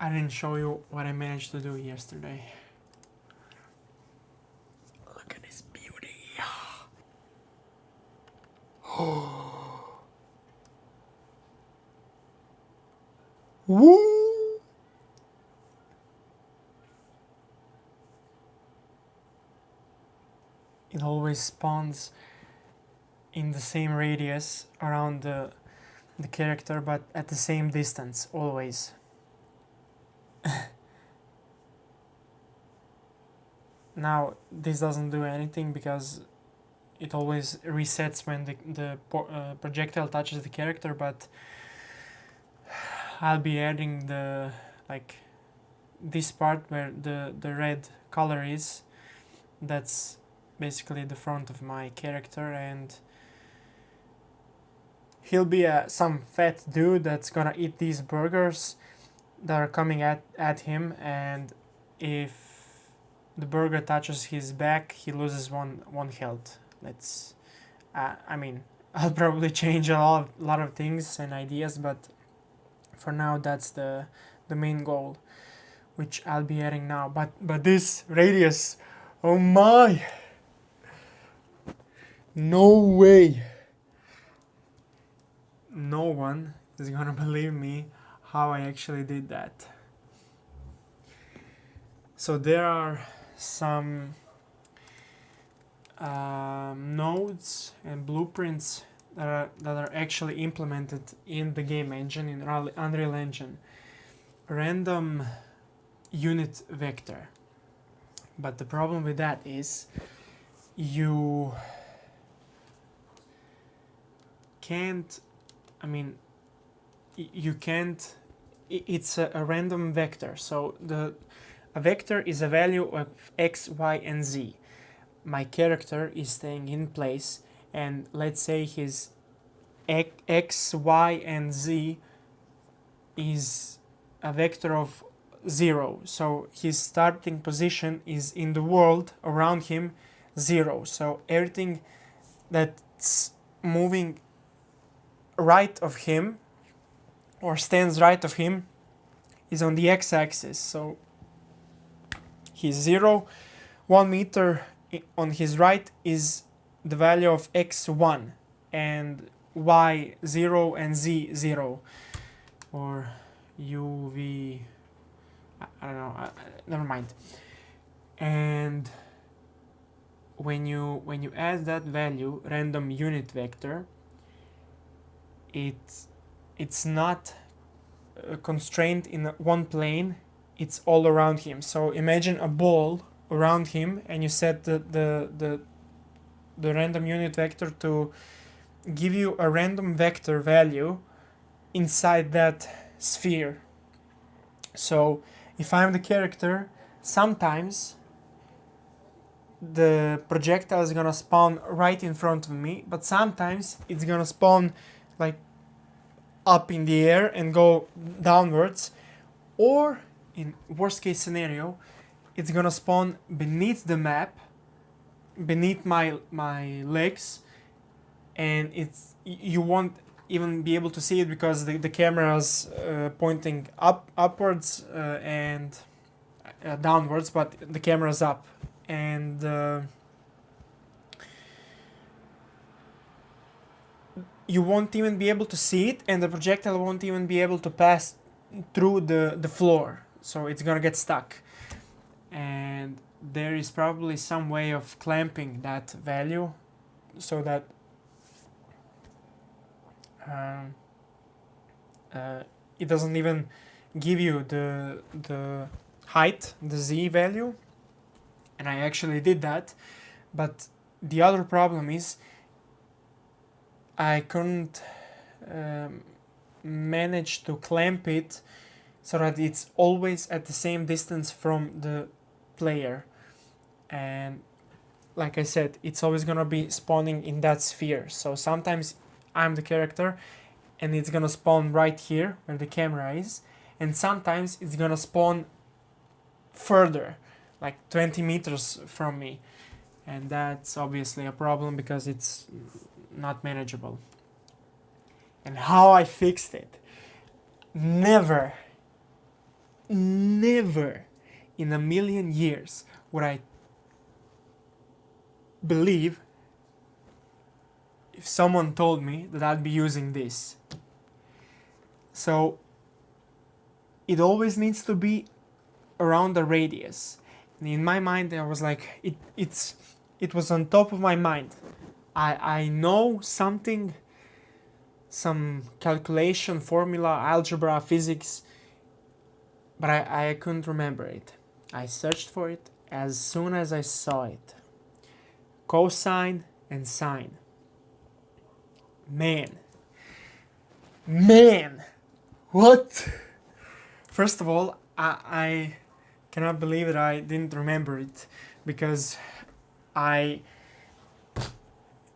I didn't show you what I managed to do yesterday. Look at this beauty. Woo! It always spawns in the same radius around the character, but at the same distance, always. Now, this doesn't do anything because it always resets when the projectile touches the character, but I'll be adding the, like, this part where the red color is. That's basically the front of my character, and he'll be some fat dude that's gonna eat these burgers that are coming at him, and if the burger touches his back, he loses one health. Let's I mean, I'll probably change a lot of things and ideas, but for now that's the main goal, which I'll be adding now. But this radius, oh my, no way, no one is gonna believe me how I actually did that. So there are some nodes and blueprints that are actually implemented in the game engine, in Unreal Engine. Random unit vector. But the problem with that is you can't, I mean, you can't, it's a random vector. So a vector is a value of x, y, and z. My character is staying in place, and let's say his x, y, and z is a vector of 0. So his starting position is in the world around him 0. So everything that's moving right of him or stands right of him is on the x-axis. So he's 0, 1 meter on his right is the value of x1 and y0 and z0, or uv, I don't know, never mind. And when you add that value, random unit vector, it's not constrained in one plane, it's all around him. So imagine a ball around him, and you set the random unit vector to give you a random vector value inside that sphere. So if I'm the character, sometimes the projectile is gonna spawn right in front of me, but sometimes it's gonna spawn like up in the air and go downwards, or in worst case scenario, it's gonna spawn beneath the map, beneath my legs, and you won't even be able to see it because the camera's pointing upwards and downwards, but the camera's up, and you won't even be able to see it, and the projectile won't even be able to pass through the floor, so it's gonna get stuck. And there is probably some way of clamping that value so that it doesn't even give you the height, the z value. And I actually did that, but the other problem is I couldn't manage to clamp it so that it's always at the same distance from the player. And like I said, it's always gonna be spawning in that sphere. So sometimes I'm the character and it's gonna spawn right here where the camera is, and sometimes it's gonna spawn further, like 20 meters from me, and that's obviously a problem because it's not manageable. And how I fixed it: never never in a million years would I believe if someone told me that I'd be using this. So it always needs to be around the radius. And in my mind, I was like, it was on top of my mind. I know something, some calculation, formula, algebra, physics, but I couldn't remember it. I searched for it as soon as I saw it. Cosine and sine. Man, what? First of all, I cannot believe that I didn't remember it, because I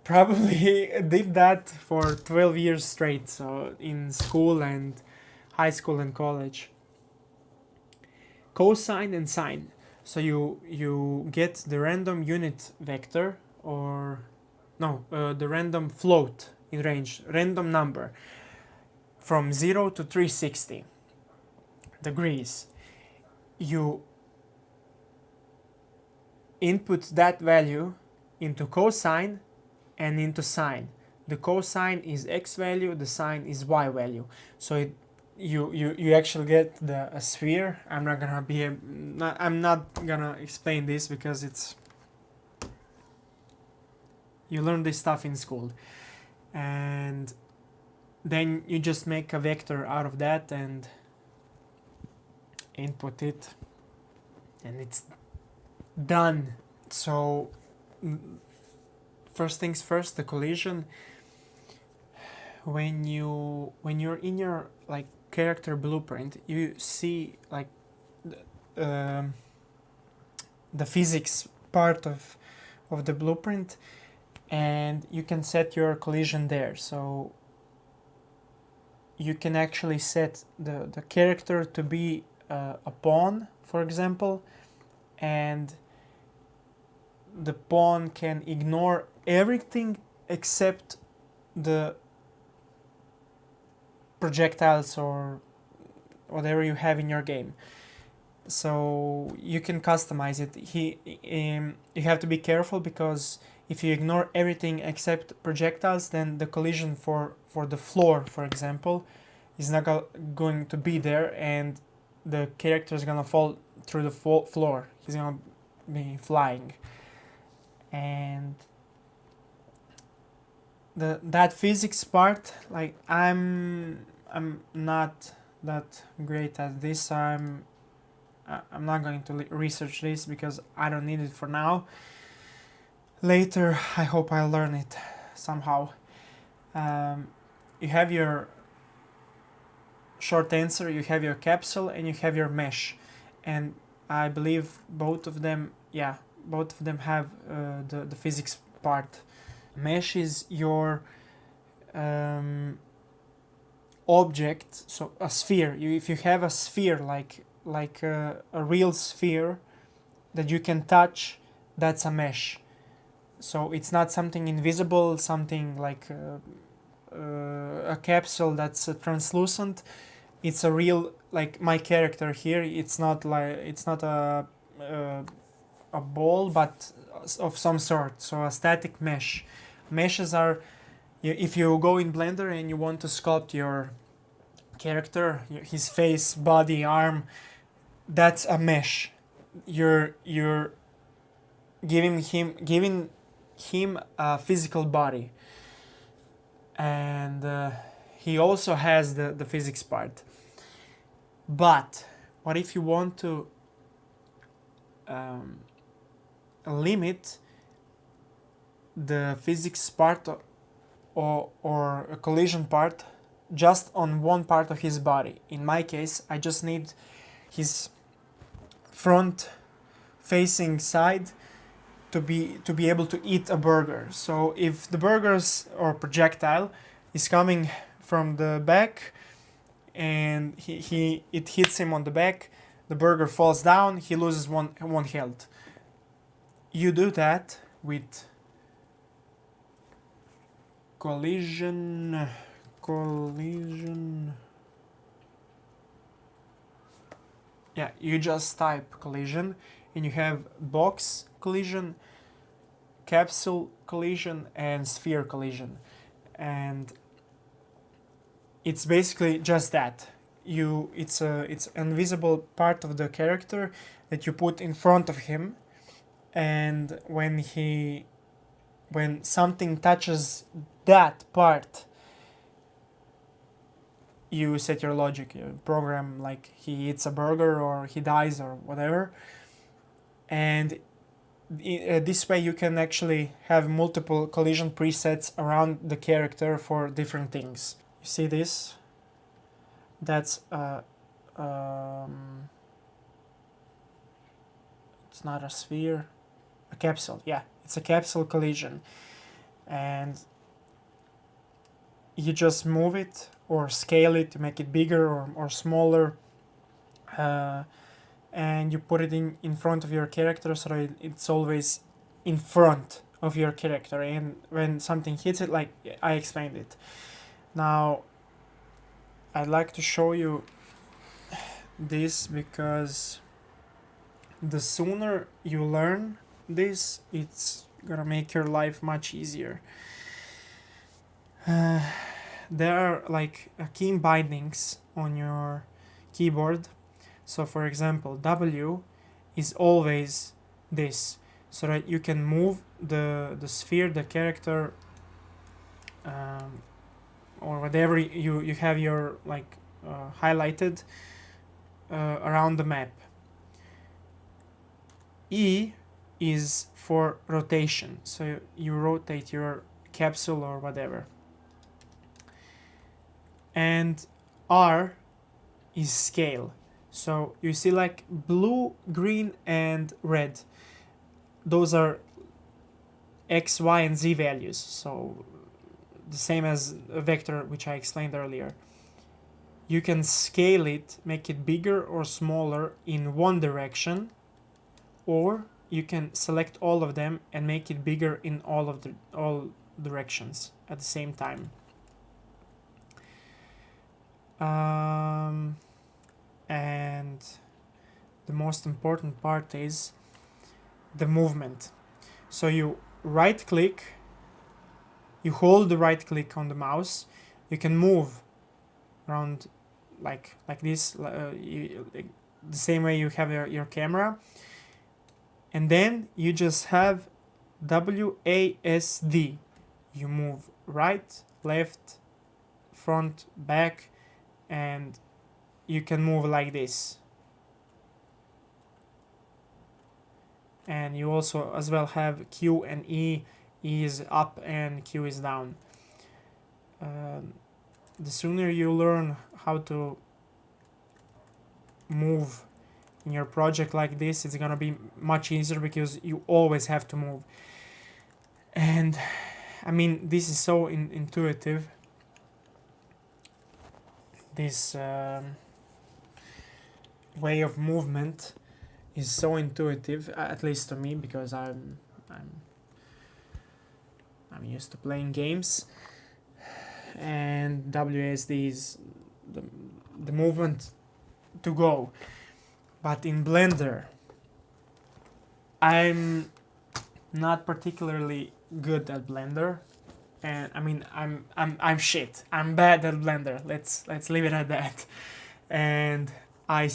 probably did that for 12 years straight, so in school and high school and college. Cosine and sine. So you get the random unit vector, or no, the random float in range, random number from 0 to 360 degrees. You input that value into cosine and into sine. The cosine is x value, the sine is y value. So you actually get a sphere. I'm not gonna explain this because it's, you learn this stuff in school, and then you just make a vector out of that and input it, and it's done. So first things first, the collision. When you're in your like character blueprint, you see like the physics part of the blueprint, and you can set your collision there. So you can actually set the character to be a pawn, for example, and the pawn can ignore everything except the projectiles or whatever you have in your game. So you can customize it. You have to be careful, because if you ignore everything except projectiles, then the collision for the floor, for example, is not going to be there, and the character is gonna fall through the floor. He's gonna be flying, and that physics part, like I'm not that great at this. I'm not going to research this because I don't need it for now. Later, I hope I'll learn it somehow. You have your short answer, you have your capsule, and you have your mesh. And I believe both of them have the physics part. Mesh is your object, so a sphere. If you have a sphere like a real sphere that you can touch, that's a mesh. So it's not something invisible, something like a capsule that's translucent. It's a real, like my character here. It's not a ball, but of some sort. So a static mesh. Meshes are, if you go in Blender and you want to sculpt your character, his face, body, arm, that's a mesh. You're giving him a physical body, and he also has the physics part. But what if you want to limit the physics part or a collision part just on one part of his body? In my case, I just need his front facing side to be able to eat a burger. So if the burgers or projectile is coming from the back and it hits him on the back, the burger falls down, he loses one health. You do that with collision. Yeah, you just type collision and you have box collision, capsule collision, and sphere collision. And it's basically just that. It's an invisible part of the character that you put in front of him, and when something touches that part, you set your logic, you program like he eats a burger or he dies or whatever, and this way you can actually have multiple collision presets around the character for different things. You see this? That's it's not a sphere, a capsule. Yeah, it's a capsule collision, and you just move it or scale it to make it bigger or smaller, and you put it in front of your character so that it's always in front of your character, and when something hits it, like I explained it. Now I'd like to show you this because the sooner you learn this, it's gonna make your life much easier. There are like key bindings on your keyboard. So for example, W is always this, so that you can move the sphere, the character, or whatever you have your like highlighted around the map. E is for rotation, so you rotate your capsule or whatever. And R is scale. So you see like blue, green, and red. Those are X, Y, and Z values. So the same as a vector, which I explained earlier. You can scale it, make it bigger or smaller in one direction, or you can select all of them and make it bigger in all directions at the same time. And the most important part is the movement. So you right click, you hold the right click on the mouse, you can move around like this, the same way you have your camera, and then you just have WASD. You move right, left, front, back, and you can move like this. And you also as well have Q and E. E is up and Q is down. The sooner you learn how to move in your project like this, it's gonna be much easier because you always have to move. And I mean, this is so intuitive. This way of movement is so intuitive, at least to me, because I'm used to playing games, and WASD is the movement to go. But in Blender, I'm not particularly good at Blender, and I mean I'm shit. I'm bad at Blender. Let's leave it at that. And I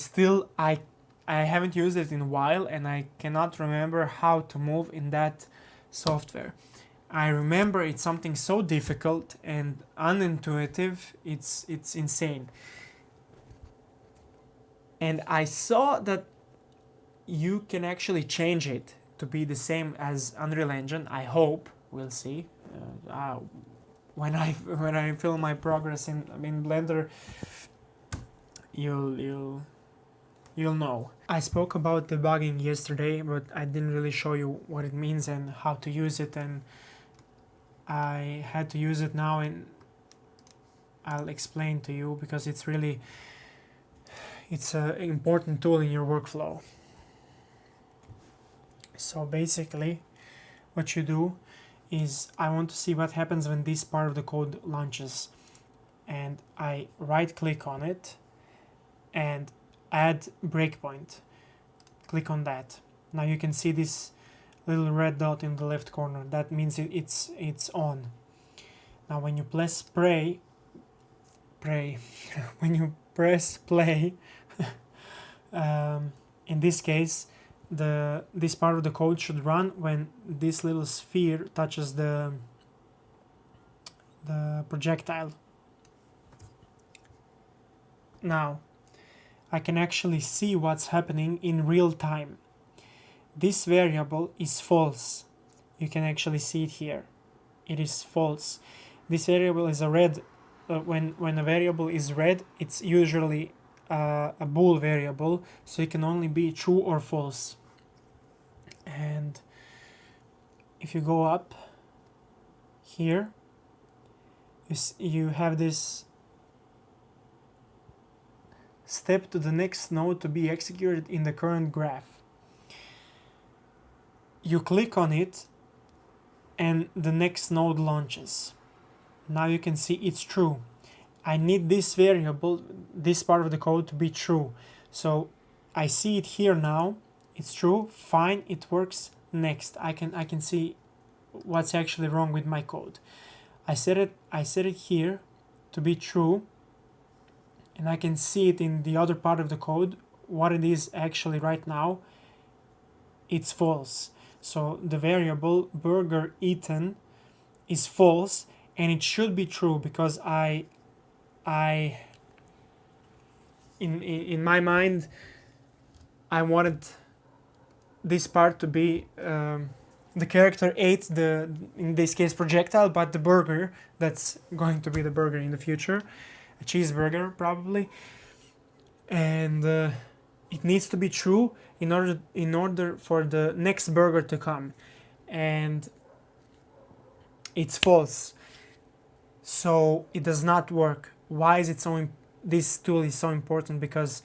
haven't used it in a while, and I cannot remember how to move in that software. I remember it's something so difficult and unintuitive. It's insane. And I saw that you can actually change it to be the same as Unreal Engine. I hope. We'll see. When I film my progress in Blender, you'll know. I spoke about debugging yesterday, but I didn't really show you what it means and how to use it, and I had to use it now, and I'll explain to you because it's an important tool in your workflow. So basically what you do is, I want to see what happens when this part of the code launches, and I right click on it, and add breakpoint. Click on that. Now you can see this little red dot in the left corner. That means it's on. Now when you press play, when you press play, in this case, this part of the code should run when this little sphere touches the projectile. Now, I can actually see what's happening in real time. This variable is false. You can actually see it here. It is false. This variable is a red. When a variable is red, it's usually a bool variable, so it can only be true or false. And if you go up here, you have this step to the next node to be executed in the current graph. You click on it and the next node launches. Now you can see it's true. I need this variable, this part of the code, to be true. So I see it here now. It's true. Fine, it works. Next, I can see what's actually wrong with my code. I set it here to be true, and I can see it in the other part of the code what it is actually right now. It's false. So the variable burger eaten is false, and it should be true because in my mind I wanted this part to be the character ate the, in this case, projectile, but the burger that's going to be the burger in the future, a cheeseburger probably, and it needs to be true in order for the next burger to come, and it's false, so it does not work. Why is it so? This tool is so important because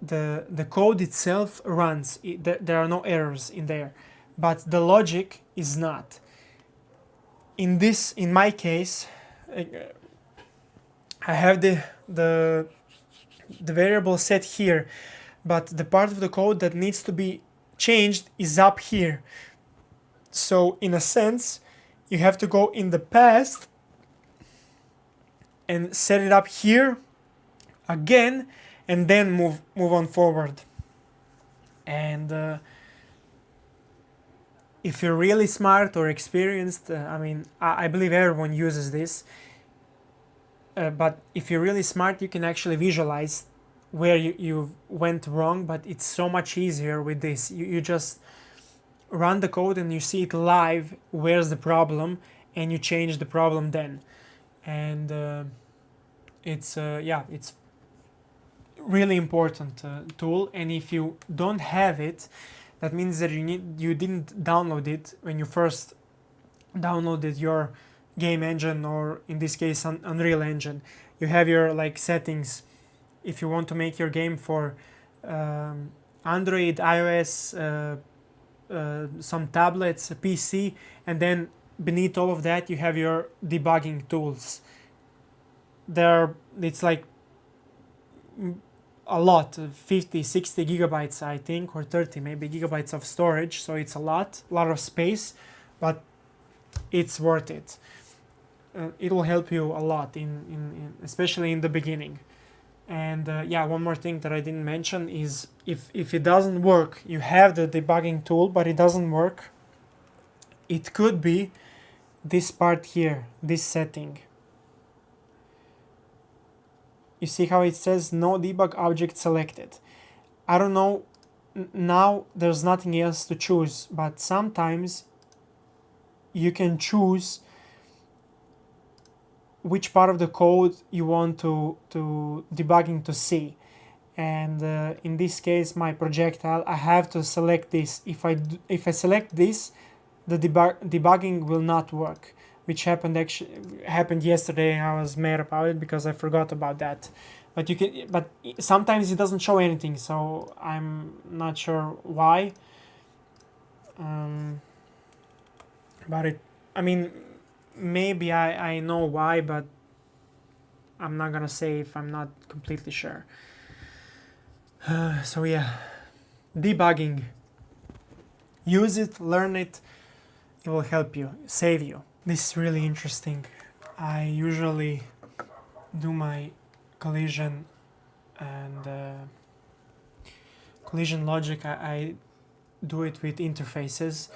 the code itself runs. There are no errors in there, but the logic is not. In my case, I have the variable set here, but the part of the code that needs to be changed is up here. So in a sense, you have to go in the past and set it up here again, and then move on forward. And if you're really smart or experienced, I believe everyone uses this, but if you're really smart, you can actually visualize where you went wrong, but it's so much easier with this. You just run the code and you see it live, where's the problem, and you change the problem then. And it's really important tool, and if you don't have it, that means that you didn't download it when you first downloaded your game engine, or in this case Unreal Engine. You have your settings if you want to make your game for Android, iOS, some tablets, a PC, and then beneath all of that you have your debugging tools. It's like a lot, 50, 60 gigabytes I think, or 30 maybe gigabytes of storage, so it's a lot of space, but it's worth it. It will help you a lot in especially in the beginning. And one more thing that I didn't mention is if it doesn't work, you have the debugging tool but it doesn't work, it could be this part here, this setting. You see how it says no debug object selected. I don't know, now there's nothing else to choose, but sometimes you can choose which part of the code you want to debugging to see. And in this case, my projectile, I have to select this. If I select this, the debugging will not work, which happened yesterday. I was mad about it because I forgot about that. But sometimes it doesn't show anything, so I'm not sure why. Maybe I know why, but I'm not gonna say if I'm not completely sure. So yeah, debugging. Use it, learn it. It will help you, save you. This is really interesting. I usually do my collision and collision logic. I do it with interfaces.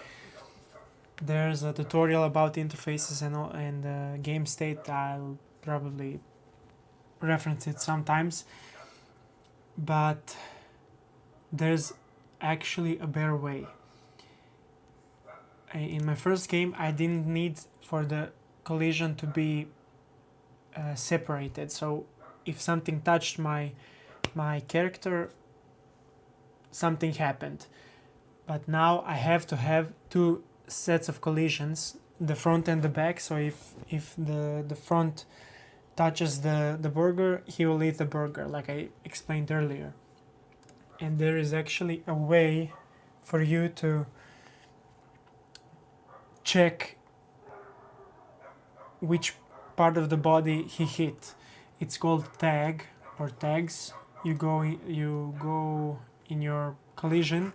There's a tutorial about interfaces and game state. I'll probably reference it sometimes, but there's actually a better way. In my first game, I didn't need for the collision to be separated. So if something touched my character, something happened. But now I have to have two sets of collisions, the front and the back. So if the front touches the burger, he will eat the burger, like I explained earlier. And there is actually a way for you to check which part of the body he hit. It's called tag or tags. You go in your collision,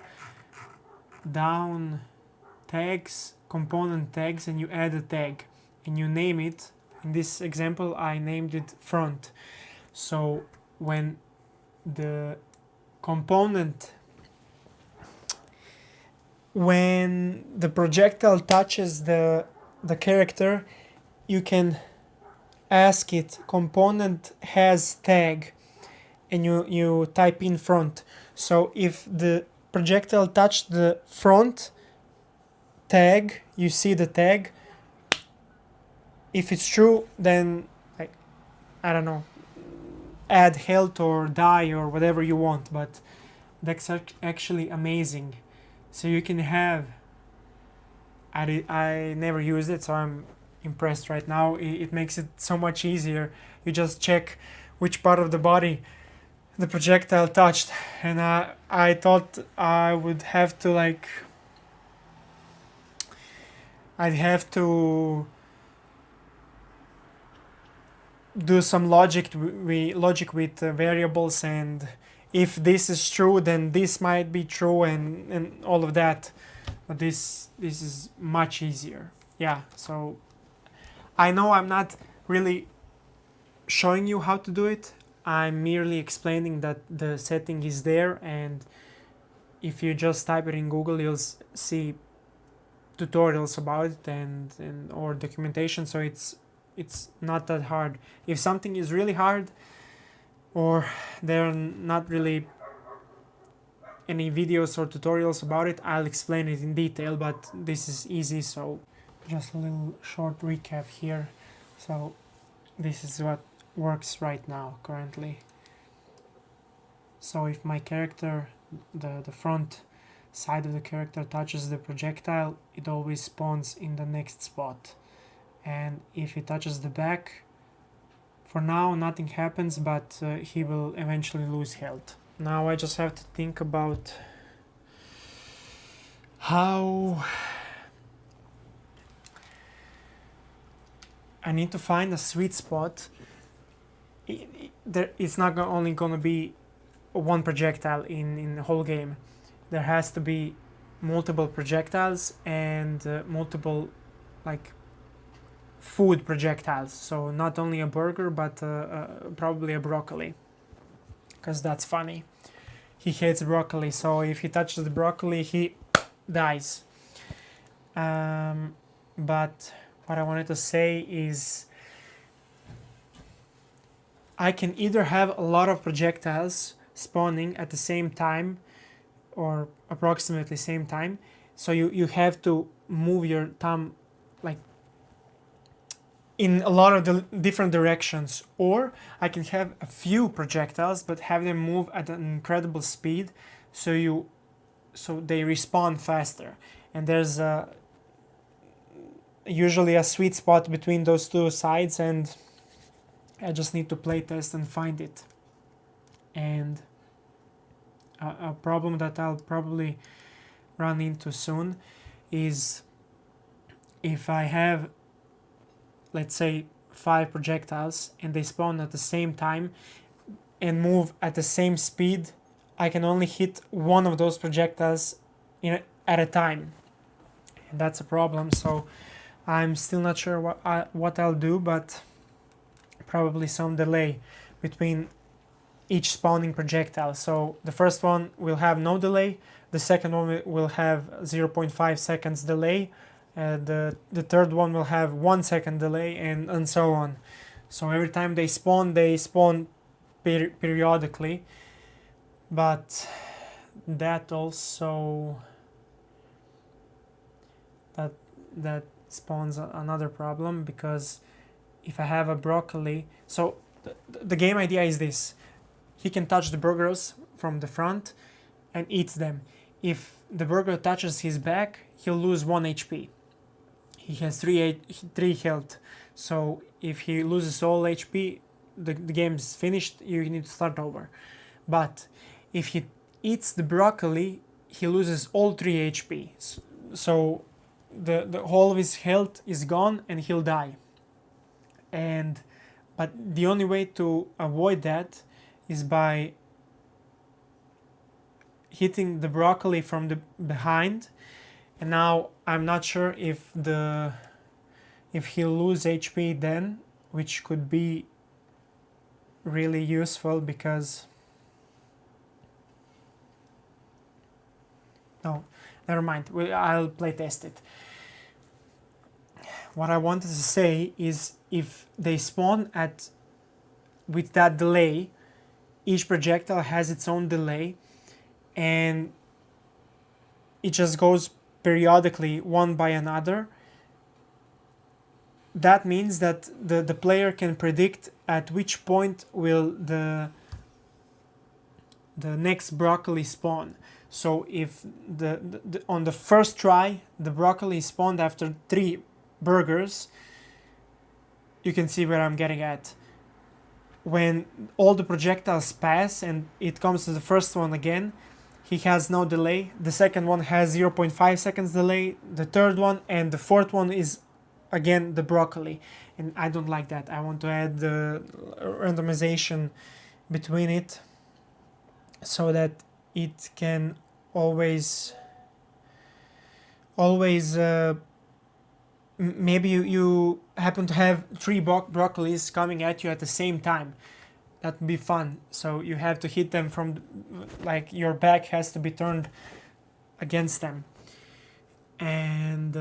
down tags, component tags, and you add a tag and you name it. In this example, I named it front. So when the component, when the projectile touches the character, you can ask it component has tag, and you type in front. So if the projectile touched the front tag, you see the tag. If it's true, then like, I don't know, add health or die or whatever you want, but that's actually amazing. So you can have, I never used it, so I'm impressed right now. It makes it so much easier. You just check which part of the body the projectile touched, and I thought I would have to like, I'd have to do some logic with variables, and if this is true, then this might be true, and all of that. But this is much easier. Yeah. So I know I'm not really showing you how to do it. I'm merely explaining that the setting is there, and if you just type it in Google, you'll see tutorials about it and or documentation. So it's not that hard. If something is really hard, or there are not really any videos or tutorials about it, I'll explain it in detail, but this is easy. So just a little short recap here. So this is what works right now currently. So if my character, the front side of the character touches the projectile, it always spawns in the next spot. And if it touches the back, for now nothing happens, but he will eventually lose health. Now I just have to think about how I need to find a sweet spot. It's not only going to be one projectile in the whole game. There has to be multiple projectiles and multiple like food projectiles. So not only a burger, but probably a broccoli, because that's funny. He hates broccoli, so if he touches the broccoli, he dies. But what I wanted to say is I can either have a lot of projectiles spawning at the same time or approximately same time. So you have to move your thumb like in a lot of the different directions, or I can have a few projectiles but have them move at an incredible speed, so they respawn faster. And there's usually a sweet spot between those two sides, and I just need to play test and find it. And a problem that I'll probably run into soon is if I have, let's say, 5 projectiles and they spawn at the same time and move at the same speed, I can only hit one of those projectiles at a time, and that's a problem. So I'm still not sure what I'll do, but probably some delay between each spawning projectile. So the first one will have no delay, the second one will have 0.5 seconds delay, the third one will have 1 second delay, and so on. So every time they spawn periodically, but that also that spawns another problem, because if I have a broccoli, so the game idea is this: he can touch the burgers from the front and eat them. If the burger touches his back, he'll lose 1 HP. He has 3 health. So if he loses all HP, the game's finished, you need to start over. But if he eats the broccoli, he loses all 3 HP. So the whole of his health is gone and he'll die. But the only way to avoid that is by hitting the broccoli from the behind. And now I'm not sure if he'll lose HP then, which could be really useful, because no, never mind, I'll play test it. What I wanted to say is, if they spawn with that delay, each projectile has its own delay, and it just goes periodically one by another. That means that the player can predict at which point will the next broccoli spawn. So if on the first try the broccoli spawned after 3 burgers, you can see where I'm getting at. When all the projectiles pass and it comes to the first one again, he has no delay. The second one has 0.5 seconds delay. The third one and the fourth one is again the broccoli. And I don't like that. I want to add the randomization between it, so that it can always maybe you happen to have 3 broccolis coming at you at the same time. That would be fun. So you have to hit them from, like, your back has to be turned against them. And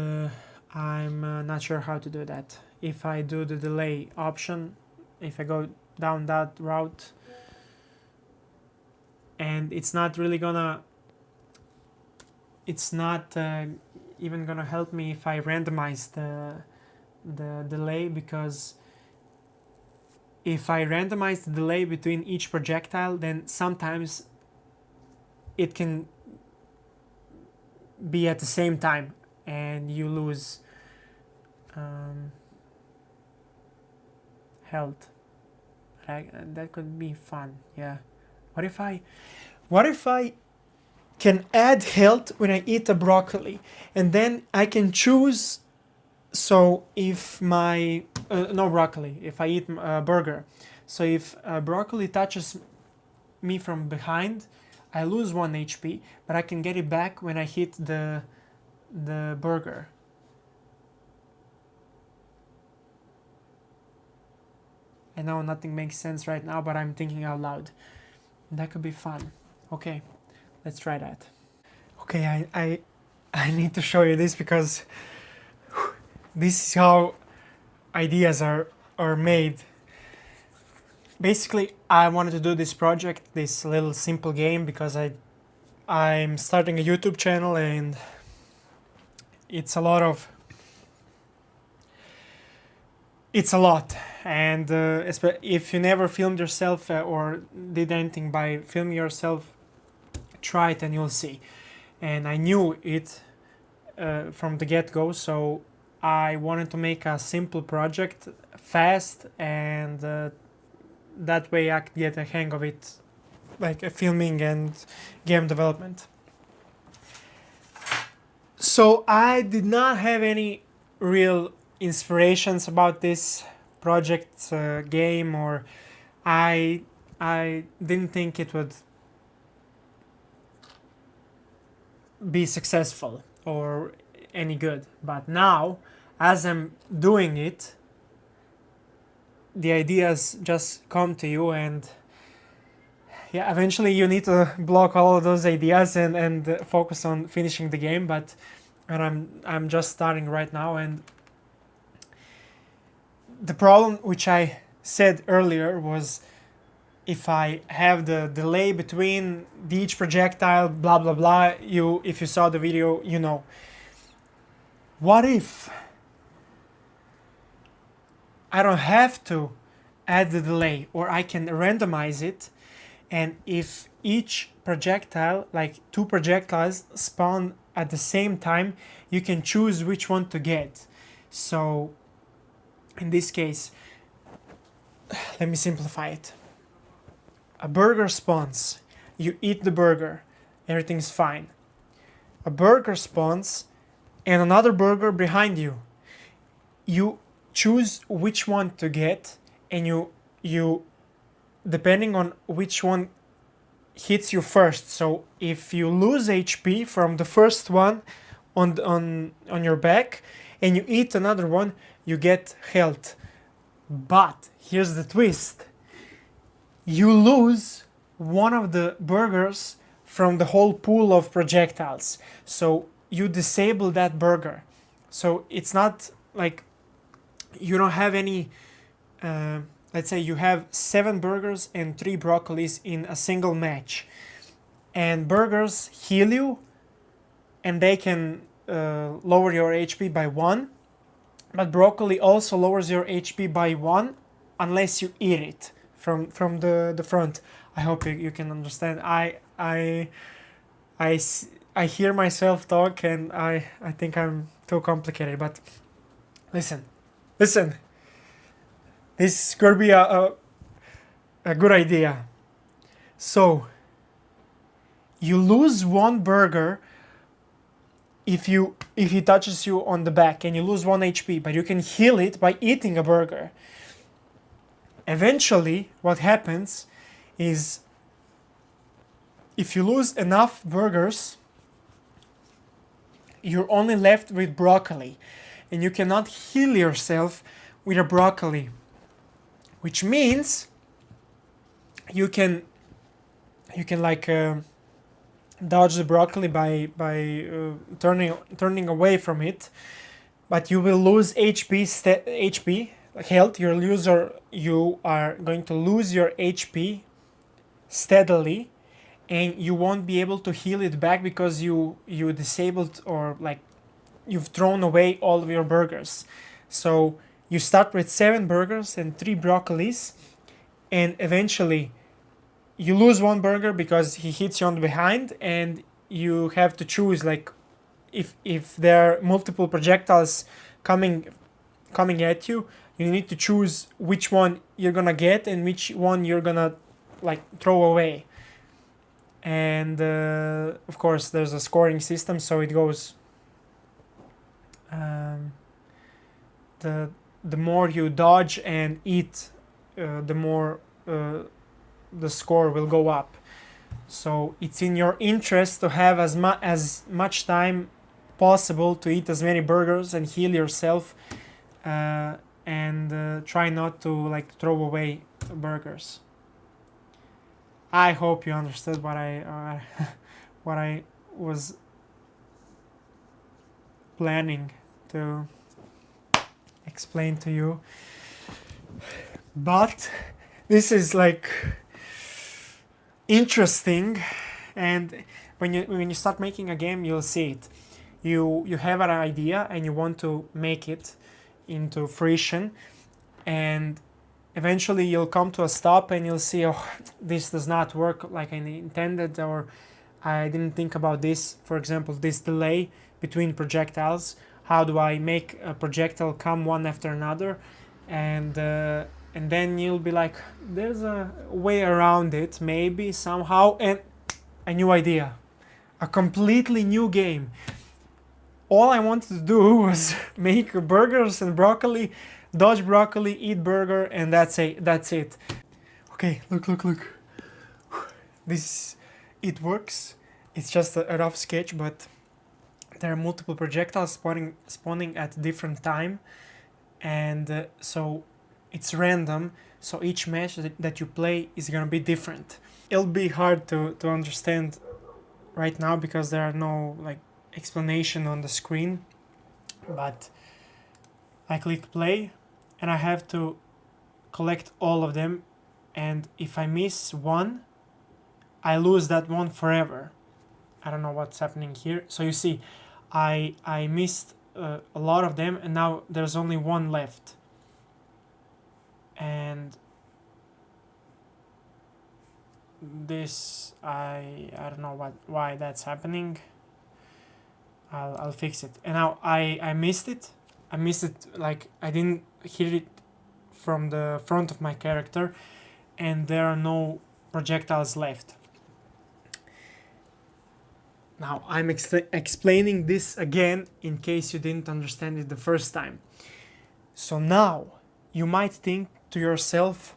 I'm not sure how to do that. If I do the delay option, if I go down that route, and it's not really gonna, it's not even gonna help me if I randomize the delay, because if I randomize the delay between each projectile, then sometimes it can be at the same time and you lose health. That could be fun. Yeah. What if I can add health when I eat a broccoli, and then I can choose? So if my no broccoli, if I eat a burger, so if broccoli touches me from behind, I lose 1 HP, but I can get it back when I hit the burger. I know nothing makes sense right now, but I'm thinking out loud. That could be fun. Okay, let's try that. Okay, I need to show you this, because this is how ideas are made. Basically, I wanted to do this project, this little simple game, because I'm starting a YouTube channel, and it's a lot. And if you never filmed yourself or did anything by filming yourself, try it and you'll see. And I knew it from the get-go, so I wanted to make a simple project, fast, and that way I could get a hang of it, like filming and game development. So I did not have any real inspirations about this project game, or I didn't think it would be successful or any good. But now, as I'm doing it, the ideas just come to you, and yeah, eventually you need to block all of those ideas and focus on finishing the game. But and I'm just starting right now, and the problem which I said earlier was, if I have the delay between each projectile, blah blah blah, if you saw the video, you know. What if I don't have to add the delay, or I can randomize it, and if each projectile, like 2 projectiles, spawn at the same time, you can choose which one to get. So in this case, let me simplify it. A burger spawns, you eat the burger, everything's fine. A burger spawns and another burger behind you. You choose which one to get, and you depending on which one hits you first. So if you lose HP from the first one on your back and you eat another one, you get health. But here's the twist. You lose one of the burgers from the whole pool of projectiles. So you disable that burger. So it's not like you don't have any, let's say you have 7 burgers and 3 broccolis in a single match. And burgers heal you, and they can lower your HP by 1. But broccoli also lowers your HP by 1 unless you eat it from the front. I hope you can understand. I hear myself talk, and I think I'm too complicated. But listen. This could be a good idea. So you lose 1 burger if he touches you on the back, and you lose 1 HP, but you can heal it by eating a burger. Eventually, what happens is, if you lose enough burgers, you're only left with broccoli, and you cannot heal yourself with a broccoli, which means you can like dodge the broccoli by turning away from it, but you will lose HP health. You are going to lose your HP steadily, and you won't be able to heal it back because you disabled, or like you've thrown away all of your burgers. So you start with 7 burgers and 3 broccolis, and eventually you lose 1 burger because he hits you on the behind, and you have to choose, like, if there are multiple projectiles coming at you, you need to choose which one you're gonna get and which one you're gonna like throw away. And of course there's a scoring system, so it goes the more you dodge and eat, the more the score will go up. So it's in your interest to have as much time possible to eat as many burgers and heal yourself, and try not to like throw away burgers. I hope you understood what I what I was planning to explain to you. But this is like interesting, and when you start making a game, you'll see it. You have an idea and you want to make it into fruition, and eventually you'll come to a stop and you'll see, oh, this does not work like I intended, or I didn't think about this. For example, this delay between projectiles. How do I make a projectile come one after another? And then you'll be like, there's a way around it, maybe, somehow, and a new idea. A completely new game. All I wanted to do was make burgers and broccoli, dodge broccoli, eat burger, and that's it. Okay, look. It works. It's just a rough sketch, but there are multiple projectiles spawning at different time, and so it's random. So each match that you play is gonna be different. It'll be hard to understand right now because there are no like explanation on the screen, but I click play and I have to collect all of them, and if I miss one, I lose that one forever. I don't know what's happening here. So you see, I missed a lot of them, and now there's only one left. And this, I don't know why that's happening. I'll fix it. And now I missed it. I missed it, like I didn't hit it from the front of my character, and there are no projectiles left. Now I'm explaining this again in case you didn't understand it the first time. So now you might think to yourself,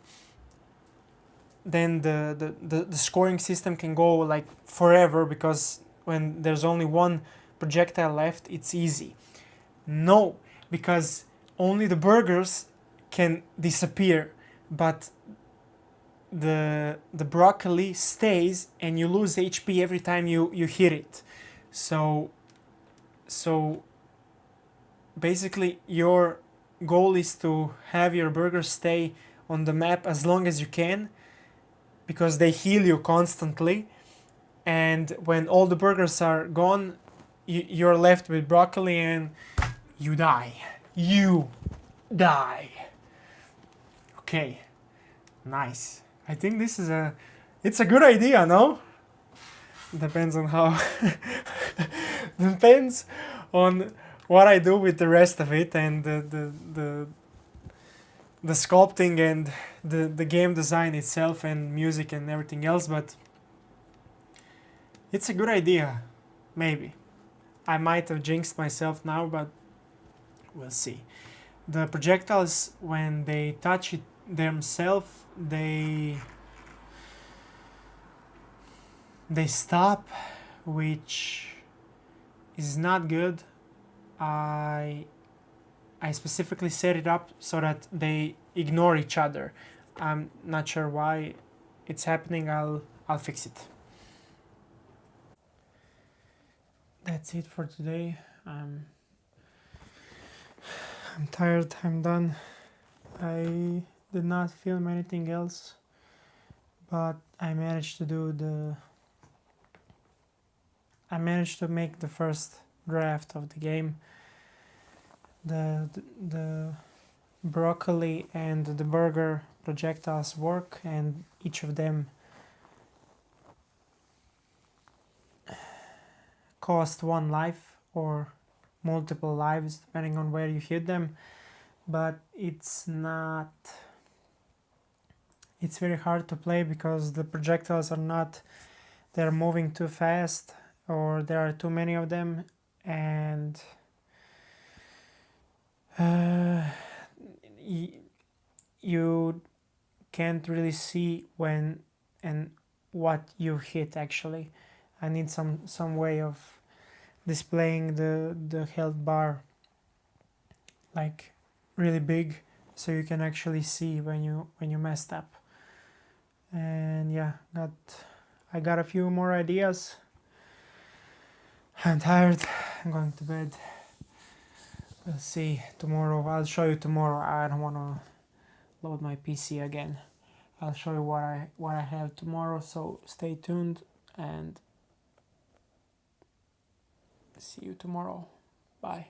then the scoring system can go like forever because when there's only one projectile left, it's easy. No, because only the burgers can disappear, but the broccoli stays and you lose HP every time you hit it. So basically your goal is to have your burgers stay on the map as long as you can because they heal you constantly, and when all the burgers are gone, you're left with broccoli and you die. You die. Okay, nice. I think this is it's a good idea, no? Depends on how depends on what I do with the rest of it, and the sculpting and the game design itself and music and everything else, but it's a good idea. Maybe I might have jinxed myself now, but we'll see. The projectiles, when they touch it themselves, they stop, which is not good. I specifically set it up so that they ignore each other. I'm not sure why it's happening. I'll fix it. That's it for today. I'm tired. I'm done. I did not film anything else, but I managed to make the first draft of the game. The broccoli and the burger projectiles work, and each of them cost one life or multiple lives depending on where you hit them, but it's very hard to play because the projectiles they're moving too fast, or there are too many of them, and you can't really see when and what you hit actually. I need some way of displaying the health bar like really big so you can actually see when you messed up. And yeah, I got a few more ideas. I'm tired. I'm going to bed. We'll see tomorrow. I'll show you tomorrow. I don't want to load my PC again. I'll show you what I have tomorrow, so stay tuned and see you tomorrow. Bye.